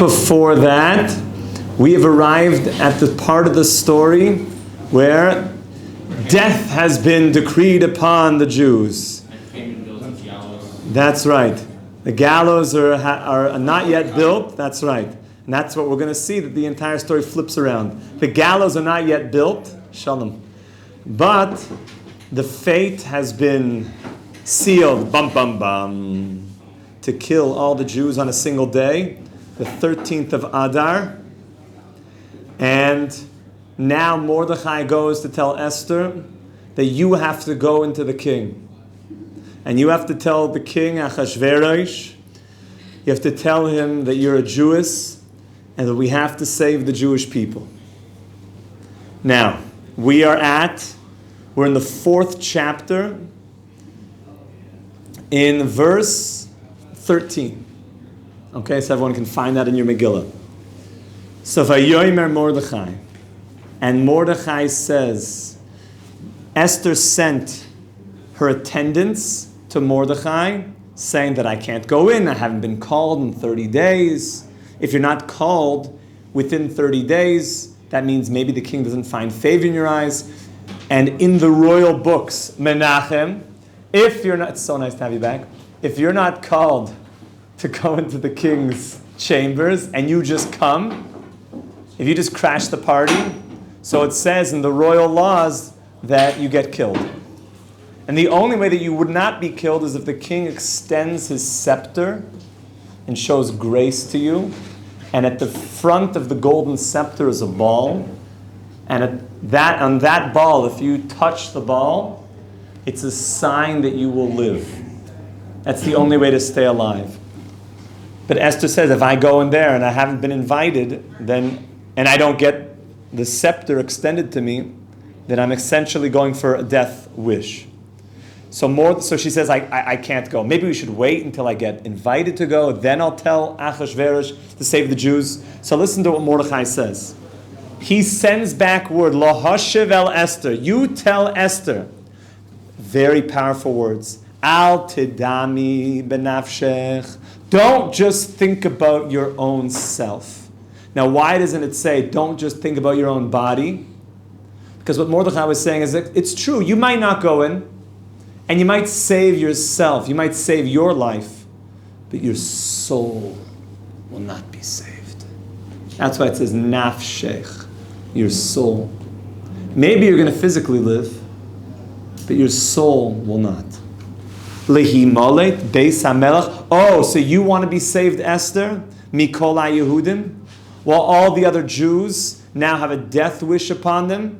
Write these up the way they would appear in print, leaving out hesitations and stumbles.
before that, we have arrived at the part of the story where death has been decreed upon the Jews. That's right. The gallows are not yet built. That's right. And that's what we're going to see, that the entire story flips around. The gallows are not yet built. Shalom. But the fate has been sealed. Bum, bum, bum. To kill all the Jews on a single day. The 13th of Adar. And now Mordechai goes to tell Esther that you have to go into the king. And you have to tell the king, Achashverosh, you have to tell him that you're a Jewess and that we have to save the Jewish people. Now, we're in the 4th chapter, in verse 13. Okay, so everyone can find that in your Megillah. So, Vayomer Mordechai. And Mordechai says, Esther sent her attendants to Mordechai, saying that I can't go in, I haven't been called in 30 days. If you're not called within 30 days, that means maybe the king doesn't find favor in your eyes. And in the royal books, Menachem, if you're not, it's so nice to have you back, if you're not called to go into the king's chambers and you just come, if you just crash the party, so it says in the royal laws that you get killed. And the only way that you would not be killed is if the king extends his scepter and shows grace to you. And at the front of the golden scepter is a ball. And on that ball, if you touch the ball, it's a sign that you will live. That's the only way to stay alive. But Esther says, if I go in there and I haven't been invited, then, and I don't get the scepter extended to me, then I'm essentially going for a death wish. So she says, I can't go. Maybe we should wait until I get invited to go. Then I'll tell Achashverosh to save the Jews. So listen to what Mordechai says. He sends back word, Lo hashiv el Esther. You tell Esther. Very powerful words. Al tidami benafshech. Don't just think about your own self. Now, why doesn't it say, don't just think about your own body? Because what Mordechai was saying is that it's true. You might not go in. And you might save yourself, you might save your life, but your soul will not be saved. That's why it says nafshech, your soul. Maybe you're going to physically live, but your soul will not. Lehimalet beis hamelech. Oh, so you want to be saved, Esther? Mikol haYehudim? While all the other Jews now have a death wish upon them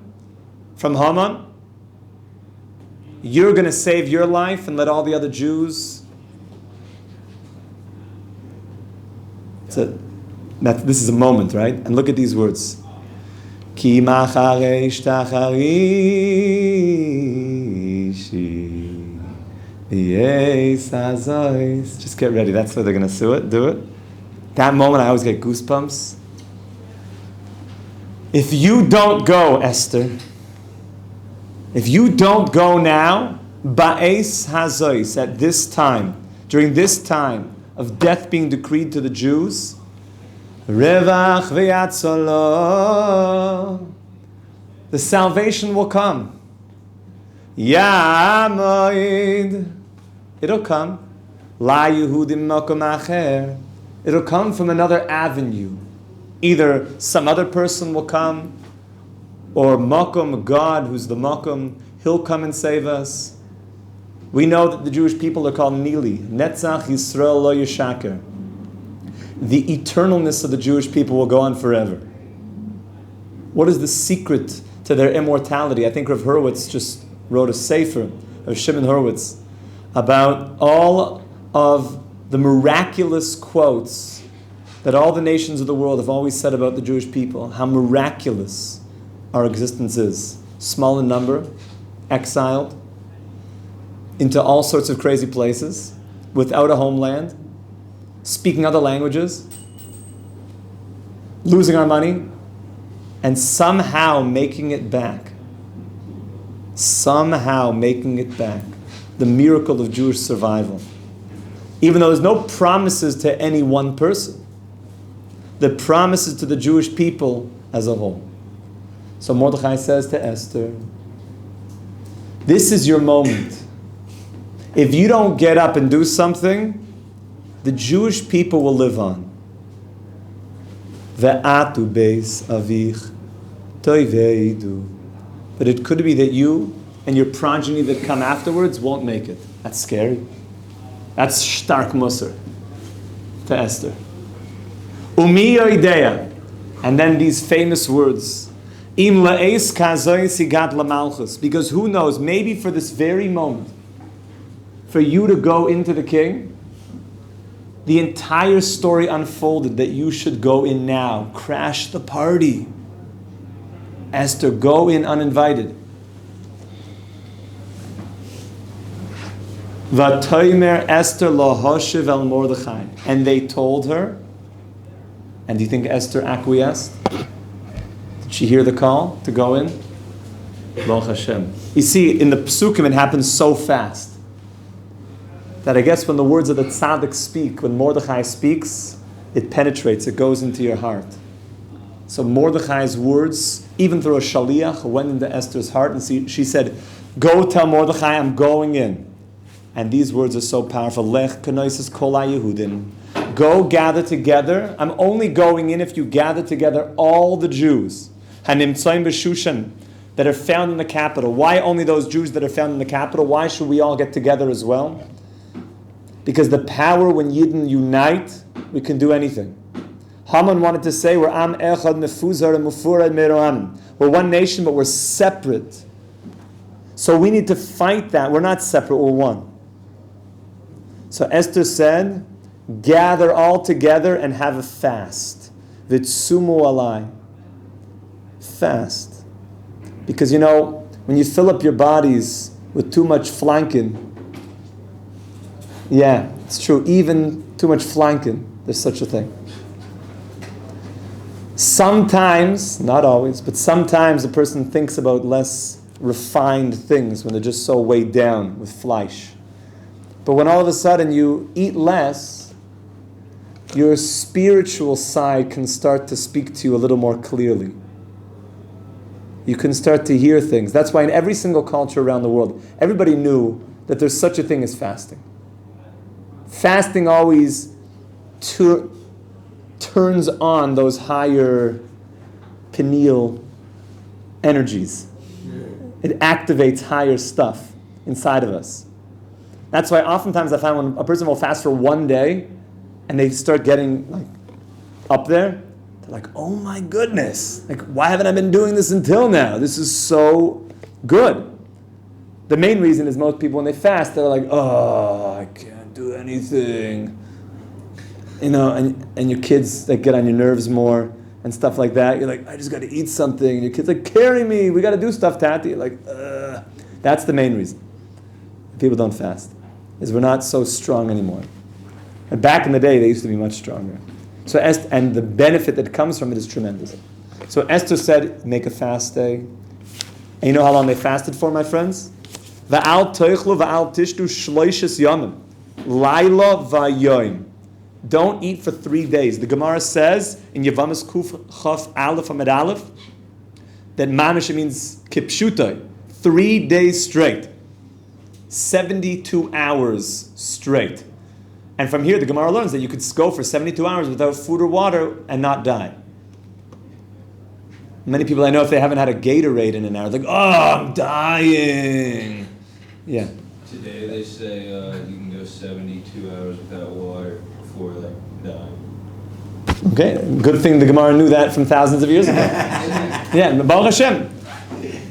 from Hayman? You're going to save your life and let all the other Jews. This is a moment, right? And look at these words. Ki macharesh tacharishi yes azois. Just get ready. That's where they're going to do it. That moment, I always get goosebumps. If you don't go, Esther, if you don't go now, ba'es hazois, at this time, during this time of death being decreed to the Jews, revach v'yatzolo, the salvation will come. Yamoid, it'll come. La Yehudim makom acher, it'll come from another avenue. Either some other person will come, or Makom, God, who's the Makom, he'll come and save us. We know that the Jewish people are called Nili, Netzach Yisrael Lo Yishaker. The eternalness of the Jewish people will go on forever. What is the secret to their immortality? I think Rav Hurwitz just wrote a sefer, of Shimon Hurwitz, about all of the miraculous quotes that all the nations of the world have always said about the Jewish people, how miraculous our existence is. Small in number, exiled into all sorts of crazy places, without a homeland, speaking other languages, losing our money, and somehow making it back. Somehow making it back. The miracle of Jewish survival. Even though there's no promises to any one person. the promises to the Jewish people as a whole. So Mordechai says to Esther, this is your moment. If you don't get up and do something, the Jewish people will live on. Ve'atu beis avich toiveidu. But it could be that you and your progeny that come afterwards won't make it. That's scary. That's stark musar to Esther. Umi yoidea. And then these famous words. Im la'es kazoy sigat lamalchus. Because who knows, maybe for this very moment, for you to go into the king, the entire story unfolded that you should go in now. Crash the party. Esther, go in uninvited. Vatoimer Esther lo hoshev el Mordechai. And they told her, and do you think Esther acquiesced? Did she hear the call to go in? Baruch Hashem. You see, in the Psukim it happens so fast that I guess when the words of the tzaddik speak, when Mordechai speaks, it penetrates, it goes into your heart. So Mordechai's words, even through a shaliach, went into Esther's heart, and she said, go tell Mordechai I'm going in. And these words are so powerful. Lech kenoises kol ha-Yehudin. Go gather together. I'm only going in if you gather together all the Jews. Hanimtzoim b'Shushan, that are found in the capital. Why only those Jews that are found in the capital? Why should we all get together as well? Because the power when Yidden unite, we can do anything. Hayman wanted to say, we're am echad mefuzar and mufurad meroam. We're one nation, but we're separate. So we need to fight that. We're not separate, we're one. So Esther said, gather all together and have a fast. Vitsumu alai. Fast. Because when you fill up your bodies with too much flanken, yeah, it's true, even too much flanken, there's such a thing. Sometimes, not always, but sometimes a person thinks about less refined things when they're just so weighed down with fleish. But when all of a sudden you eat less, your spiritual side can start to speak to you a little more clearly. You can start to hear things. That's why in every single culture around the world, everybody knew that there's such a thing as fasting. Fasting always turns on those higher pineal energies. It activates higher stuff inside of us. That's why oftentimes I find when a person will fast for one day and they start getting up there, they're like, oh my goodness, why haven't I been doing this until now? This is so good. The main reason is most people when they fast, they're like, oh, I can't do anything. And your kids, they get on your nerves more and stuff like that. You're like, I just got to eat something. And your kid's like, carry me. We got to do stuff, Tati. You're like, That's the main reason people don't fast, is we're not so strong anymore. And back in the day, they used to be much stronger. So and the benefit that comes from it is tremendous. So Esther said, make a fast day. And you know how long they fasted for, my friends? Va'al toichlu va'al tishtu shloishes yomim. Laila va'yoim. Don't eat for 3 days. The Gemara says in Yevamos Kuf Chaf Aleph Amid Aleph that mamish means kipshutai, 3 days straight, 72 hours straight. And from here the Gemara learns that you could go for 72 hours without food or water and not die. Many people I know, if they haven't had a Gatorade in an hour, they're like, oh, I'm dying. Yeah. Today they say you can go 72 hours without water before dying. Okay, good thing the Gemara knew that from thousands of years ago. Yeah, Baruch Hashem.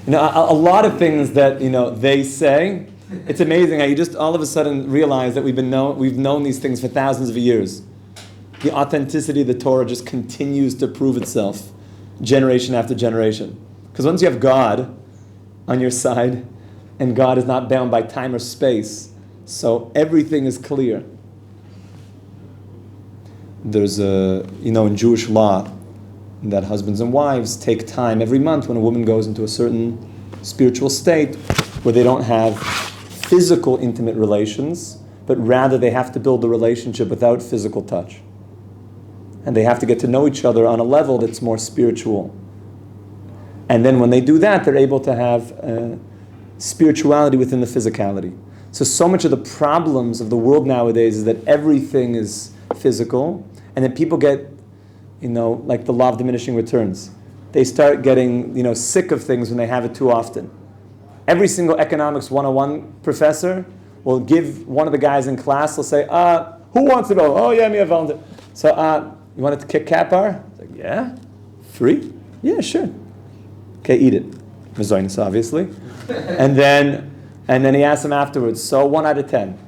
A lot of things that they say, it's amazing how you just all of a sudden realize that we've known these things for thousands of years. The authenticity of the Torah just continues to prove itself generation after generation. Because once you have God on your side, and God is not bound by time or space, so everything is clear. There's in Jewish law, that husbands and wives take time every month when a woman goes into a certain spiritual state where they don't have physical intimate relations, but rather they have to build a relationship without physical touch. And they have to get to know each other on a level that's more spiritual. And then when they do that, they're able to have spirituality within the physicality. So much of the problems of the world nowadays is that everything is physical, and then people get, like the law of diminishing returns. They start getting, sick of things when they have it too often. Every single economics 101 professor will give one of the guys in class, will say, who wants to go? Oh yeah, me, I volunteer. So, you want to kick cat bar? It's like, yeah. Free? Yeah, sure. Okay, eat it. Mazoinus, obviously. And then he asked him afterwards, so 1 out of 10?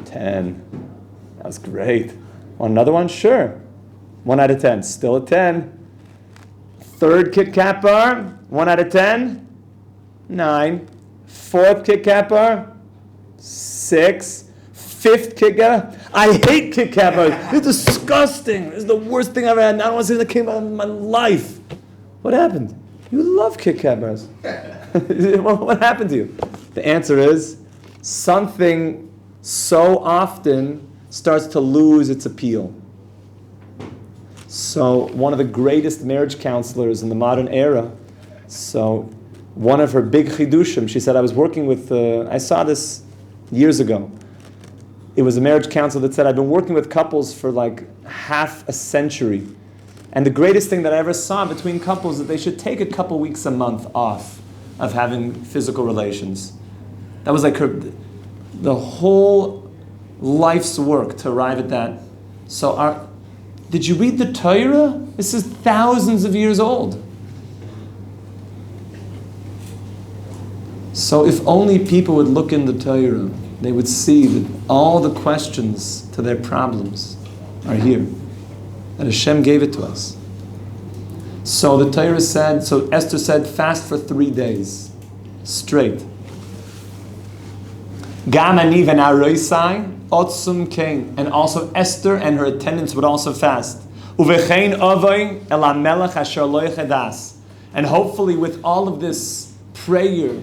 10. That was great. Want another one? Sure. 1 out of 10. Still a 10. Third Kit Kat bar? 1 out of 10? 9. Fourth Kit Kat bar? 6. Fifth Kit Kat? I hate Kit Kat bars. It's disgusting. It's the worst thing I've ever had. I don't want to say that came out of my life. What happened? You love Kit Kat bars. What happened to you? The answer is, something so often starts to lose its appeal. So one of the greatest marriage counselors in the modern era, so one of her big chidushim, she said, I was working with, I saw this years ago. It was a marriage counselor that said, I've been working with couples for like half a century. And the greatest thing that I ever saw between couples is that they should take a couple weeks a month off of having physical relations. That was like the whole life's work to arrive at that. So did you read the Torah? This is thousands of years old. So if only people would look in the Torah, they would see that all the questions to their problems are here. That Hashem gave it to us. So the Torah said, so Esther said, fast for 3 days, straight. Gam ani v'naroisai otsum kein, and also Esther and her attendants would also fast. Uvechein avoi el hamelech asher lo yechedas, and hopefully with all of this prayer,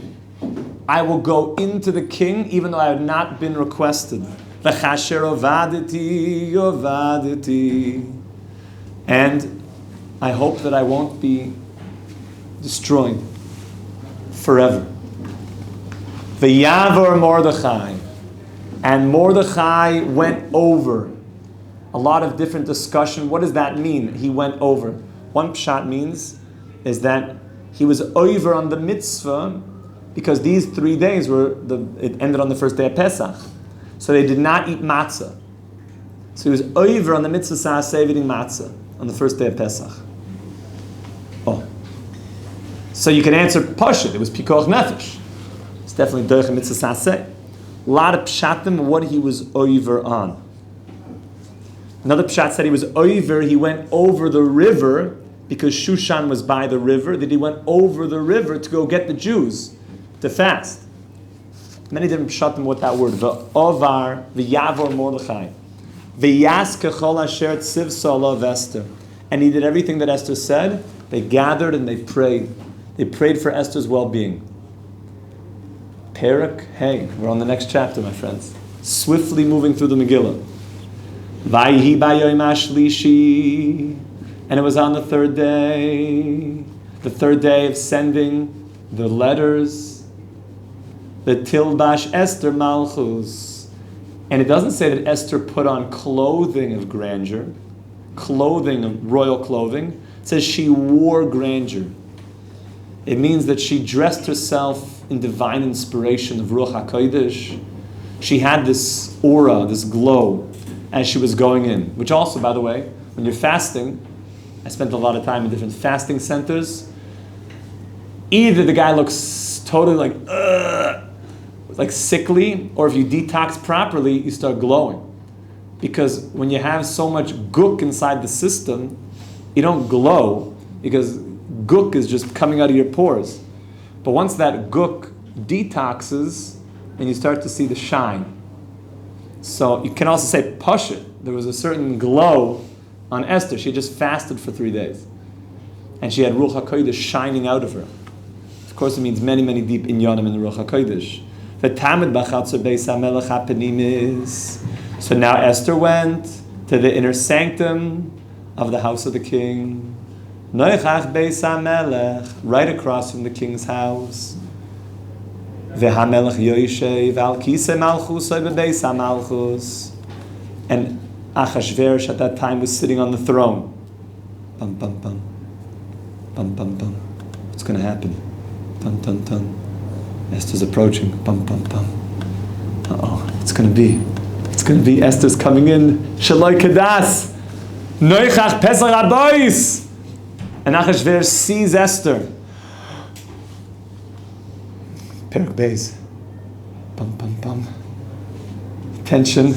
I will go into the king even though I have not been requested. V'chasher ovaditi ovaditi. And I hope that I won't be destroyed forever. V'yavor Mordechai. And Mordechai went over. A lot of different discussion. What does that mean? He went over. One pshat means is that he was over on the mitzvah because these 3 days it ended on the first day of Pesach. So they did not eat matzah. So he was over on the mitzvah sa'aseh eating matzah on the first day of Pesach. Oh. So you can answer Pashut. It was Pikuach Nefesh. It's definitely Derech Mitzvah Saseh. A lot of pshatim what he was over on. Another pshat said he was over, he went over the river because Shushan was by the river, that he went over the river to go get the Jews to fast. Many different pshatim what that word. V'ovar, v'yavor Mordechai. V'yas kechol asher tziv solo Esther. And he did everything that Esther said. They gathered and they prayed. They prayed for Esther's well-being. Perak, hey, we're on the next chapter, my friends. Swiftly moving through the Megillah. Vayhi bayoyim ashlishi. And it was on the third day of sending the letters, the Tilbash Esther Malchus. And it doesn't say that Esther put on clothing of grandeur, clothing of royal clothing. It says she wore grandeur. It means that she dressed herself in divine inspiration of Ruach HaKodesh. She had this aura, this glow, as she was going in. Which also, by the way, when you're fasting, I spent a lot of time in different fasting centers. Either the guy looks totally like sickly, or if you detox properly, you start glowing. Because when you have so much gook inside the system, you don't glow, because gook is just coming out of your pores. But once that gook detoxes, and you start to see the shine. So you can also say Pashut. There was a certain glow on Esther. She just fasted for 3 days. And she had Ruach HaKodesh shining out of her. Of course, it means many, many deep inyanim in the Ruach HaKodesh. So now Esther went to the inner sanctum of the house of the king. Noichach beis hamelech, right across from the king's house. Vehamelech yoishev al kisei malchusoi bebeis hamalchus. And Achashverosh at that time was sitting on the throne. Bum, bum, bum. Bum, bum, bum. What's going to happen? Dun, dun, dun. Esther's approaching. Bum, bum, bum. Uh-oh. It's going to be Esther's coming in. Shaloi Kedas. Noichach Pesach Abois. And Achashverosh sees Esther. Perak Beis. Bum, bum, bum. Tension.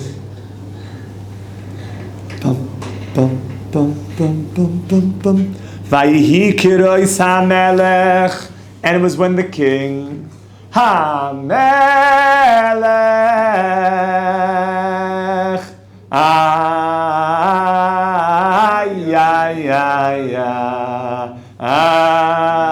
Bum, bum, bum, bum, bum, bum, bum. Vayihi kirois hamelech. And it was when the king hamelech. Ay, ay, ay, ay, ay.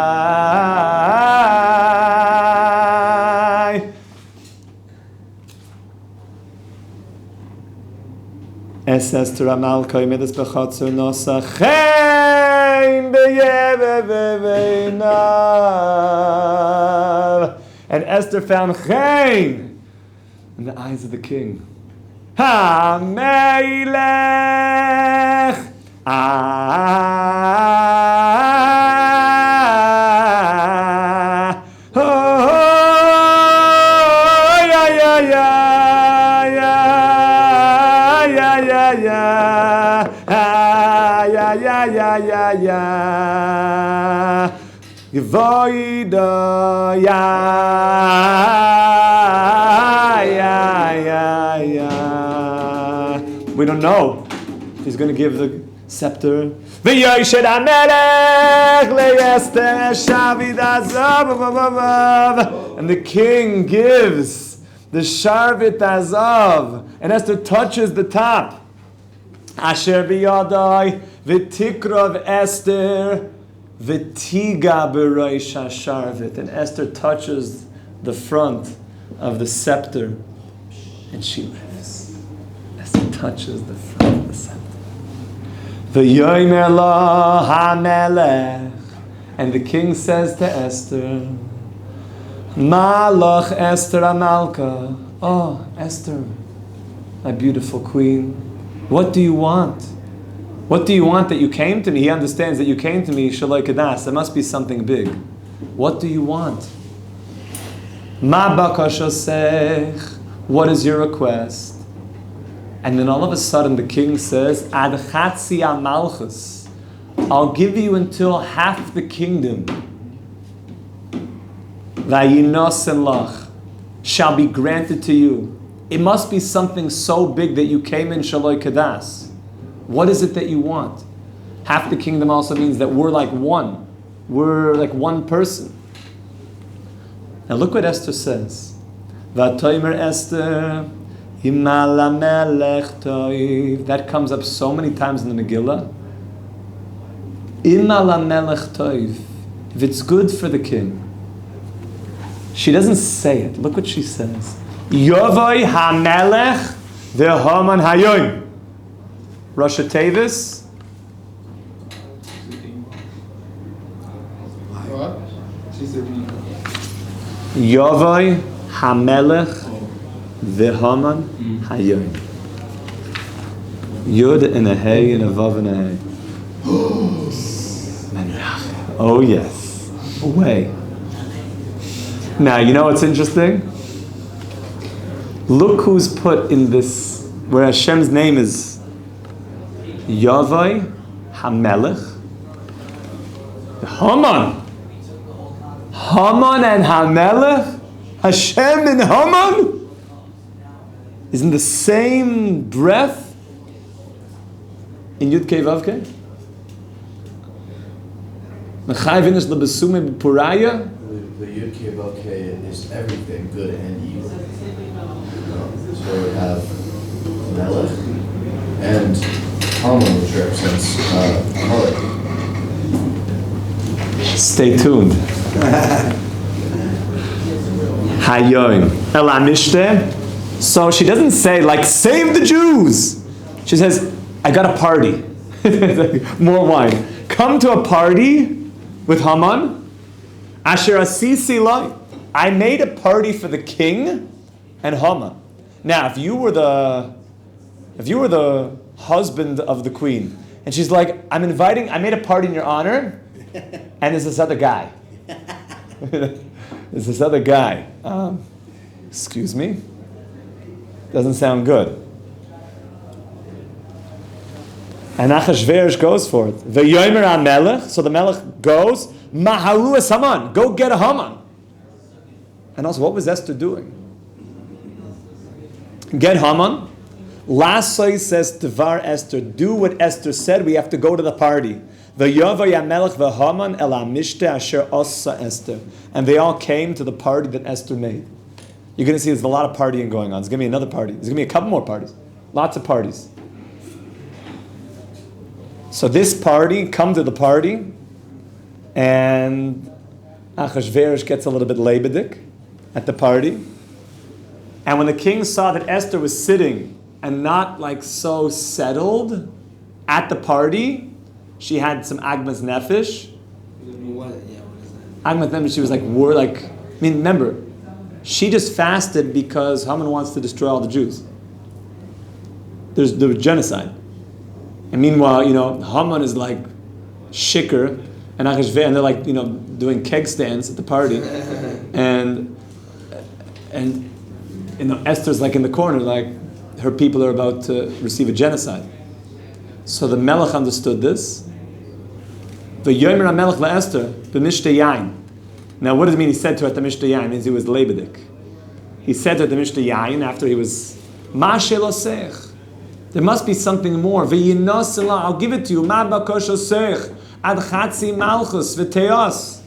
Es Esther amalka imedes bechatzer nosa Chaim beyeveveinav. And Esther found Chaim in the eyes of the king. Ha-melech. We don't know if he's going to give the scepter. And the king gives the Sharvit Azav, and Esther touches the top. Asher biyadai v'tikrav Esther v'tiga b'roish hasharvit. And Esther touches the front of the scepter, and she lives. Esther touches the front of the scepter. V'yomer lo hamelech. And the king says to Esther, Malach Esther Amalka. Oh, Esther, my beautiful queen. What do you want? What do you want that you came to me? He understands that you came to me, Shaloi Kedas. There must be something big. What do you want? Ma bakashosech. What is your request? And then all of a sudden the king says, Ad chatzi amalchus. I'll give you until half the kingdom. Vayinosen lach. Shall be granted to you. It must be something so big that you came in Shaloi Kedas. What is it that you want? Half the kingdom also means that we're like one. We're like one person. Now look what Esther says. Vatoimer Esther, Himala melech toiv. That comes up so many times in the Megillah. Imala melech toiv. If it's good for the king. She doesn't say it. Look what she says. Yovoi hamelech v'haman hayoim. Rasha Tevis. What? She said Yovoi hamelech v'haman hayoim. Yud and a hey and a vav and a hey. Oh yes. Away. Now, you know what's interesting? Look who's put in this, where Hashem's name is Yavai HaMelech. Haman. Haman and HaMelech. Hashem and Haman is in the same breath in Yud Kei Vav Kei. Mechai v'nish lebesume b'puraya. The Yud Kei Vav Kei is everything, good and evil. So we have Melech and Haman, which represents heart. Stay tuned. Hayoim. Elamishte. So she doesn't say, like, save the Jews. She says, I got a party. More wine. Come to a party with Haman. Asher asisi lai. I made a party for the king and Haman. Now, if you were the husband of the queen, and she's like, I made a party in your honor, and there's this other guy. There's this other guy. Excuse me? Doesn't sound good. And Achashverosh goes for it. V'yomer HaMelech, so the Melech goes, Maharu es Haman, go get a Haman. And also, what was Esther doing? Get Haman. Last Soy says Devar Esther, do what Esther said, we have to go to the party. V'yovay HaMelech v'Haman el HaMishte asher osa Esther. And they all came to the party that Esther made. You're going to see there's a lot of partying going on. There's going to be another party. There's going to be a couple more parties. Lots of parties. So this party, come to the party, and Achashverosh gets a little bit lebedik at the party. And when the king saw that Esther was sitting and not like so settled at the party, she had some agmas nefesh. What is that? Agmas nefesh, she was like, remember, she just fasted because Haman wants to destroy all the Jews. There was genocide. And meanwhile, Haman is like shikr, and Achashverosh, and they're like, doing keg stands at the party, and Esther's like in the corner, like her people are about to receive a genocide. So the Melech understood this. The Yomer HaMelech LaEsther, the Mishte Yain. Now, what does it mean? He said to her at the Mishte Yain, it means he was lebedik. He said to her at the Mishte Yain after he was Ma Shelosech. There must be something more. V'yinosela, I'll give it to you. Ma bakososech ad chatzi malchus v'teos.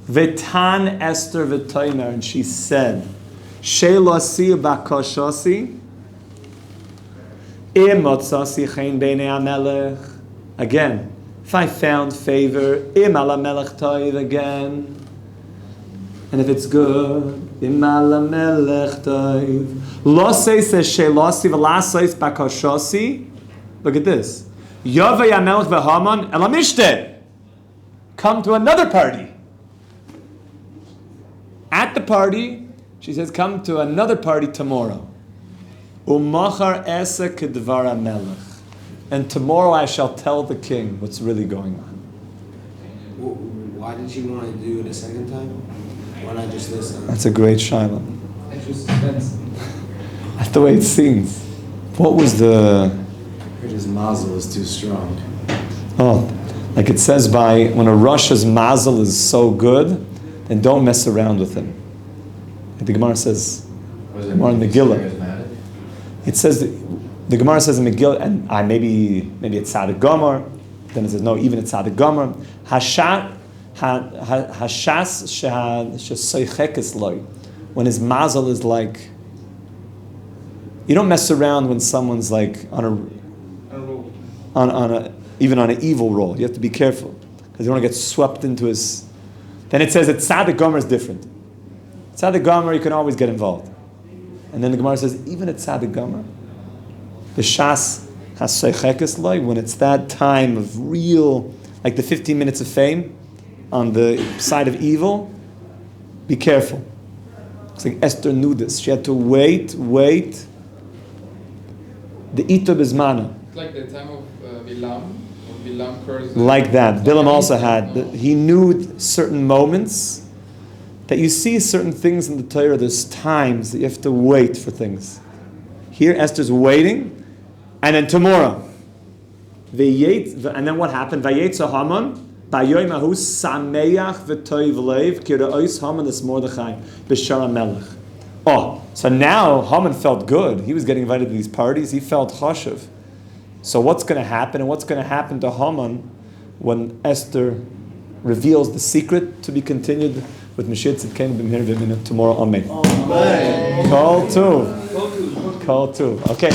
V'tan Esther v'toimer, and she said, Shelosi bakoshosi imotzasi chen b'nei HaMelech. Again, if I found favor, im ala melech toiv again. And if it's good, im ala melech toiv. Losei says shelosi v'lasais bakoshosi. Look at this. Yovei HaMelech v'Haman el HaMishte. Come to another party. At the party, she says, come to another party tomorrow. Umachar esa kedvar HaMelech. And tomorrow I shall tell the king what's really going on. Why did she want to do it a second time? Why not just this time? That's a great shaila. That's the way it seems. What was the... His mazel is too strong. Oh, like it says when a Russia's mazel is so good, then don't mess around with him. Like the Gemara says, Gemara in Megillah. It says, the Gemara says in Megillah, and maybe it's Tzaddik Gomer, then it says, no, even it's Tzaddik Gomer. Hashas shesaychekes loy. When his mazel is like, you don't mess around when someone's like even on an evil roll. You have to be careful because you don't want to get swept into his. Then it says that Tzaddik Gomer is different. Tzaddik Gomer, you can always get involved. And then the Gemara says, even at Tzaddik Gomer, the Shas has Seichekes loy, when it's that time of real, like the 15 minutes of fame on the side of evil, be careful. It's like Esther knew this. She had to wait. The Ito Bizmana. It's like the time of Bilam, when Bilam cursed. Like that. Bilam also had. He knew certain moments that you see certain things in the Torah. There's times that you have to wait for things. Here Esther's waiting, and then tomorrow. And then what happened? Vayetza Haman. Bayoim ahu sameach v'toiv leiv kira'os Haman es Mordechai b'shar HaMelech. Oh, so now Haman felt good. He was getting invited to these parties. He felt chashuv. So what's going to happen? And what's going to happen to Haman when Esther reveals the secret, to be continued with Mashiach Tzidkenu b'mehir v'minut tomorrow. Amen. Kol tuv. Okay.